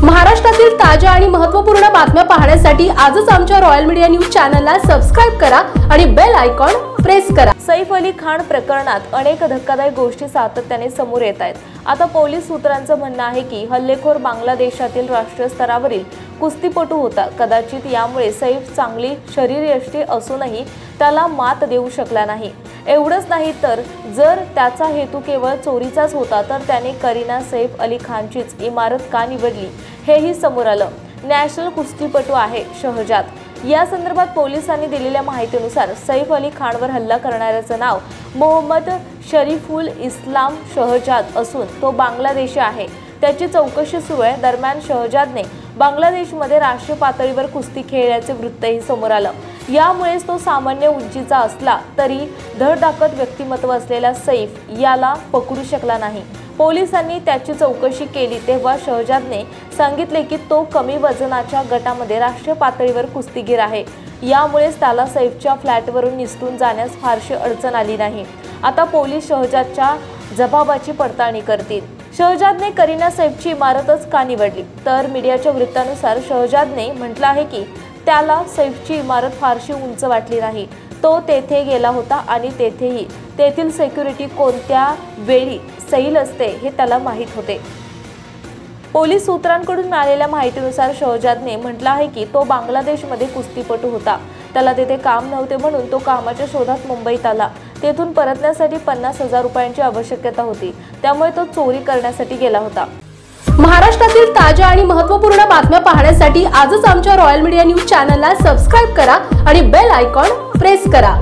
महाराष्ट्रातील ताज्या आणि महत्त्वपूर्ण बातम्या पाहण्यासाठी आजच आमच्या रॉयल मीडिया न्यूज चॅनलला सबस्क्राइब करा आणि बेल आयकॉन प्रेस करा। सैफ अली खान प्रकरणात अनेक धक्कादायक गोष्टी सातत्याने समोर येत आहेत। आता पोलीस सूत्रांचं म्हणणं आहे की हल्लेखोर बांगलादेशातील राष्ट्रीय स्तरावरील कुस्तीपटू होता। कदाचित यामुळे सैफ चांगली शरीरयष्टी असूनही त्याला मात देऊ शकला नाही। एवढंच नाही तर जर त्याचा हेतू केवळ चोरीचाच होता तर त्याने करीना सैफ अली खानचीच इमारत का निवडली हेही समोर आलं। नॅशनल कुस्तीपटू आहे शहजाद। या संदर्भात पोलिसांनी दिलेल्या माहितीनुसार सैफ अली खानवर हल्ला करणाऱ्याचं नाव मोहम्मद शरीफुल इस्लाम शहजाद असून तो बांगलादेशी आहे। त्याची चौकशी सुरू आहे। दरम्यान शहजादने बांगलादेशमध्ये राष्ट्रीय पातळीवर कुस्ती खेळल्याचे वृत्तही समोर आलं। यामुळेच तो सामान्य उंचीचा असला तरी धडधाकट व्यक्तिमत्व असलेला सैफ याला पकडू शकला नाही। पोलिसांनी त्याची चौकशी केली तेव्हा शहजादने सांगितले की तो कमी वजनाच्या गटामध्ये राष्ट्रीय पातळीवर कुस्तीगीर आहे। यामुळेच त्याला सैफच्या फ्लॅटवरून निसटून जाण्यास फारशी अडचण आली नाही। आता पोलीस शहजादच्या जबाबाची पडताळणी करतील। शहजादने करीना सैफची इमारतच का निवडली तर मीडियाच्या वृत्तानुसार शहजादने म्हटलं आहे की त्याला सैफची इमारत फारशी उंच वाटली नाही। तो तेथे गेला होता आणि तेथेही तेथील सिक्युरिटी कोणत्या वेळी सैल असते हे त्याला माहीत होते। पोलीस सूत्रांकडून मिळालेल्या माहितीनुसार शहजादने म्हटलं आहे की तो बांगलादेशमध्ये कुस्तीपटू होता। त्याला तेथे काम नव्हते म्हणून तो कामाच्या शोधात मुंबईत आला। तेथून परतण्यासाठी 50,000 रुपयांची आवश्यकता होती, त्यामुळे तो चोरी करण्यासाठी गेला होता। महाराष्ट्रातील ताज्या आणि महत्त्वपूर्ण बातम्या पाहण्यासाठी आजच आमच्या रॉयल मीडिया न्यूज चॅनलला सबस्क्राइब करा आणि बेल आयकॉन प्रेस करा।